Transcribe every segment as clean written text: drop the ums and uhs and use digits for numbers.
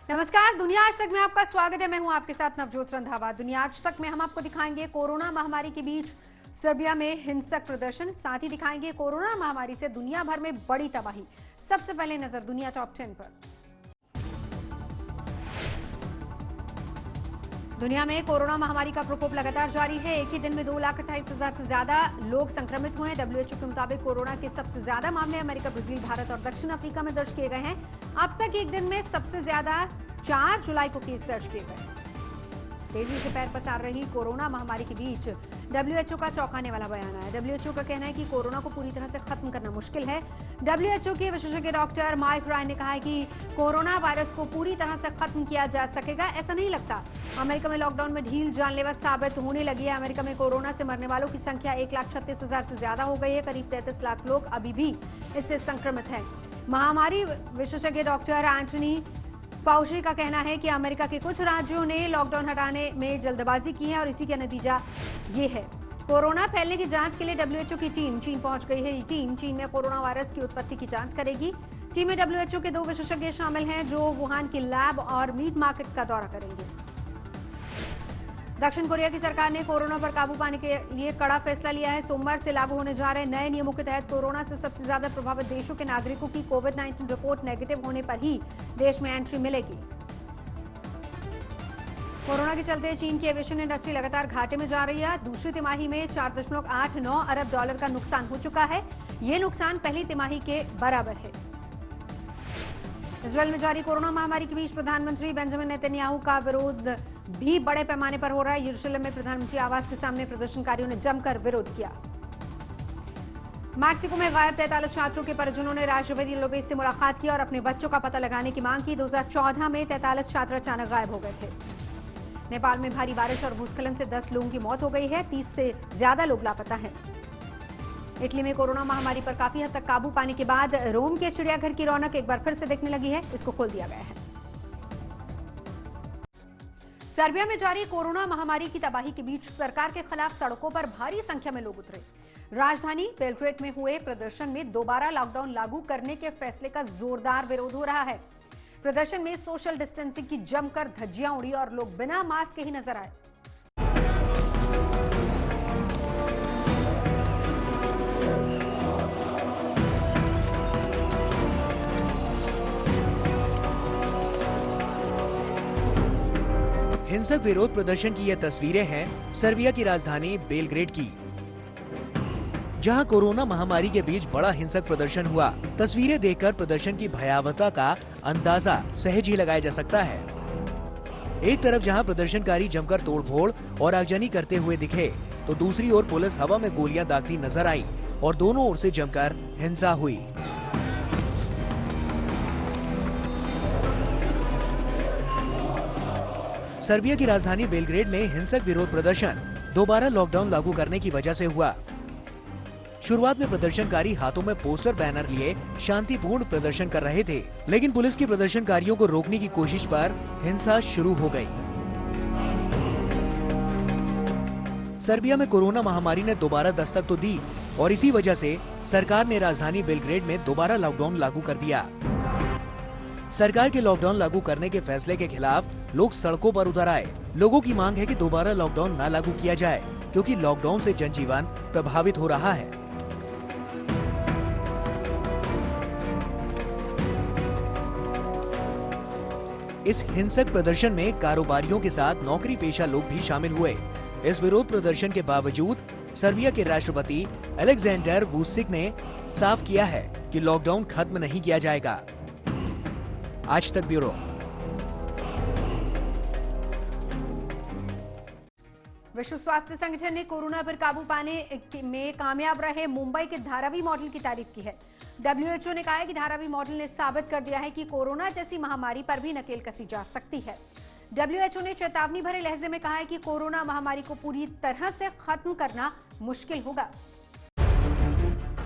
नमस्कार, दुनिया आज तक में आपका स्वागत है। मैं हूं आपके साथ नवजोत रंधावा। दुनिया आज तक में हम आपको दिखाएंगे कोरोना महामारी के बीच सर्बिया में हिंसक प्रदर्शन, साथ ही दिखाएंगे कोरोना महामारी से दुनिया भर में बड़ी तबाही। सबसे पहले नजर दुनिया टॉप 10 पर। दुनिया में कोरोना महामारी का प्रकोप लगातार जारी है। एक ही दिन में 2,28,000 से ज्यादा लोग संक्रमित हुए हैं। डब्ल्यूएचओ के मुताबिक कोरोना के सबसे ज्यादा मामले अमेरिका, ब्राजील, भारत और दक्षिण अफ्रीका में दर्ज किए गए हैं। अब तक एक दिन में सबसे ज्यादा 4 जुलाई को केस दर्ज किए गए। तेजी से पैर पसार रही कोरोना महामारी के बीच डब्ल्यूएचओ का चौंकाने वाला बयान आया। डब्ल्यूएचओ का कहना है कि कोरोना को पूरी तरह से खत्म करना मुश्किल है। डब्ल्यूएचओ के विशेषज्ञ डॉक्टर माइक रायन ने कहा है कि कोरोना वायरस को पूरी तरह से खत्म किया जा सकेगा, ऐसा नहीं लगता। अमेरिका में लॉकडाउन में ढील जानलेवा साबित होने लगी है। अमेरिका में कोरोना से मरने वालों की संख्या 1,36,000 से ज्यादा हो गई है। करीब 33 लाख लोग अभी भी इससे संक्रमित हैं। महामारी विशेषज्ञ डॉक्टर एंटनी फाउची का कहना है कि अमेरिका के कुछ राज्यों ने लॉकडाउन हटाने में जल्दबाजी की है और इसी का नतीजा ये है। कोरोना फैलने की जांच के लिए डब्ल्यूएचओ की टीम चीन पहुंच गई है। ये टीम चीन में कोरोना वायरस की उत्पत्ति की जांच करेगी। टीम में डब्ल्यूएचओ के 2 विशेषज्ञ शामिल हैं जो वुहान की लैब और मीट मार्केट का दौरा करेंगे। दक्षिण कोरिया की सरकार ने कोरोना पर काबू पाने के लिए कड़ा फैसला लिया है। सोमवार से लागू होने जा रहे नए नियमों के तहत कोरोना से सबसे ज्यादा प्रभावित देशों के नागरिकों की कोविड-19 रिपोर्ट नेगेटिव होने पर ही देश में एंट्री मिलेगी। कोरोना के चलते चीन की एविएशन इंडस्ट्री लगातार घाटे में जा रही है। दूसरी तिमाही में $4.89 अरब का नुकसान हो चुका है। ये नुकसान पहली तिमाही के बराबर है। इजरायल में जारी कोरोना महामारी के बीच प्रधानमंत्री बेंजामिन नेतन्याहू का विरोध भी बड़े पैमाने पर हो रहा है। यरूशलेम में प्रधानमंत्री आवास के सामने प्रदर्शनकारियों ने जमकर विरोध किया। मैक्सिको में गायब 43 छात्रों के परिजनों ने राष्ट्रपति लोपेज से मुलाकात की और अपने बच्चों का पता लगाने की मांग की। 2014 में 43 छात्र अचानक गायब हो गए थे। नेपाल में भारी बारिश और भूस्खलन से 10 लोगों की मौत हो गई है। 30 से ज्यादा लोग लापता हैं। इटली में कोरोना महामारी पर काफी हद तक काबू पाने के बाद रोम के चिड़ियाघर की रौनक एक बार फिर से दिखने लगी है। इसको खोल दिया गया है। सर्बिया में जारी कोरोना महामारी की तबाही के बीच सरकार के खिलाफ सड़कों पर भारी संख्या में लोग उतरे। राजधानी बेलग्रेड में हुए प्रदर्शन में दोबारा लॉकडाउन लागू करने के फैसले का जोरदार विरोध हो रहा है। प्रदर्शन में सोशल डिस्टेंसिंग की जमकर धज्जियां उड़ी और लोग बिना मास्क के ही नजर आए। हिंसक विरोध प्रदर्शन की ये तस्वीरें हैं सर्बिया की राजधानी बेलग्रेड की, जहां कोरोना महामारी के बीच बड़ा हिंसक प्रदर्शन हुआ। तस्वीरें देखकर प्रदर्शन की भयावहता का अंदाजा सहज ही लगाया जा सकता है। एक तरफ जहां प्रदर्शनकारी जमकर तोड़फोड़ और आगजनी करते हुए दिखे, तो दूसरी ओर पुलिस हवा में गोलियां दागती नजर आई और दोनों ओर से जमकर हिंसा हुई। सर्बिया की राजधानी बेलग्रेड में हिंसक विरोध प्रदर्शन दोबारा लॉकडाउन लागू करने की वजह से हुआ। शुरुआत में प्रदर्शनकारी हाथों में पोस्टर बैनर लिए शांतिपूर्ण प्रदर्शन कर रहे थे, लेकिन पुलिस की प्रदर्शनकारियों को रोकने की कोशिश पर हिंसा शुरू हो गई। सर्बिया में कोरोना महामारी ने दोबारा दस्तक तो दी और इसी वजह से सरकार ने राजधानी बेलग्रेड में दोबारा लॉकडाउन लागू कर दिया। सरकार के लॉकडाउन लागू करने के फैसले के खिलाफ लोग सड़कों पर उतर आए। लोगों की मांग है कि दोबारा लॉकडाउन न लागू किया जाए, क्योंकि लॉकडाउन से जनजीवन प्रभावित हो रहा है। इस हिंसक प्रदर्शन में कारोबारियों के साथ नौकरी पेशा लोग भी शामिल हुए। इस विरोध प्रदर्शन के बावजूद सर्बिया के राष्ट्रपति अलेक्जेंडर वुसिक ने साफ किया है कि लॉकडाउन खत्म नहीं किया जाएगा। आज तक ब्यूरो। विश्व स्वास्थ्य संगठन ने कोरोना पर काबू पाने में कामयाब रहे मुंबई के धारावी मॉडल की तारीफ की है। डब्ल्यूएचओ ने कहा है कि धारावी मॉडल ने साबित कर दिया है कि कोरोना जैसी महामारी पर भी नकेल कसी जा सकती है। डब्ल्यूएचओ ने चेतावनी भरे लहजे में कहा है कि कोरोना महामारी को पूरी तरह से खत्म करना मुश्किल होगा।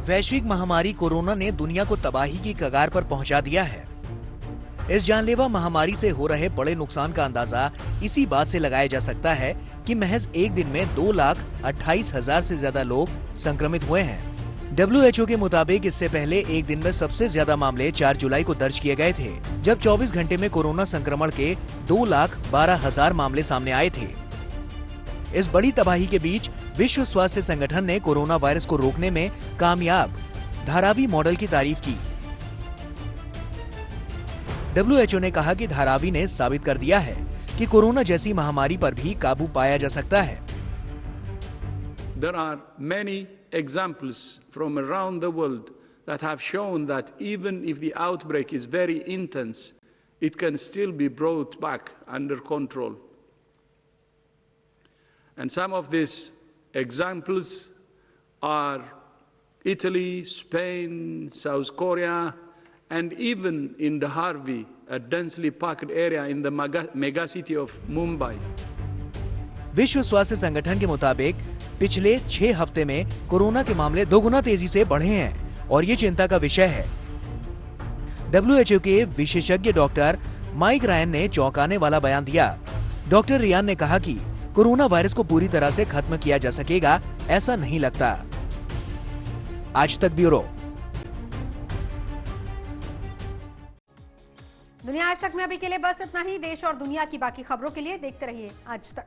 वैश्विक महामारी कोरोना ने दुनिया को तबाही की कगार पर पहुंचा दिया है। इस जानलेवा महामारी से हो रहे बड़े नुकसान का अंदाजा इसी बात से लगाया जा सकता है कि महज एक दिन में 2,28,000 से ज्यादा लोग संक्रमित हुए हैं। WHO के मुताबिक इससे पहले एक दिन में सबसे ज्यादा मामले 4 जुलाई को दर्ज किए गए थे, जब 24 घंटे में कोरोना संक्रमण के 2,12,000 मामले सामने आए थे। इस बड़ी तबाही के बीच विश्व स्वास्थ्य संगठन ने कोरोना वायरस को रोकने में कामयाब धारावी मॉडल की तारीफ की। WHO ने कहा कि धारावी ने साबित कर दिया है कि कोरोना जैसी महामारी पर भी काबू पाया जा सकता है। There are many examples from around the world that have shown that even if the outbreak is very intense, it can still be brought back under control. And some of these examples are Italy, Spain, South Korea, and even in the Harvey, a densely packed area in the mega city of Mumbai. विश्व स्वास्थ्य संगठन के मुताबिक पिछले 6 हफ्ते में corona के मामले 2 गुना तेजी से बढ़े हैं और ये चिंता का विषय है। WHO के विशेषज्ञ डॉक्टर माइक रायन ने चौंकाने वाला बयान दिया। डॉक्टर रियान ने कहा कि कोरोना वायरस को पूरी तरह से खत्म किया जा सकेगा, ऐसा नहीं लगता। आज तक ब्यूरो। दुनिया आज तक में अभी के लिए बस इतना ही। देश और दुनिया की बाकी खबरों के लिए देखते रहिए आज तक।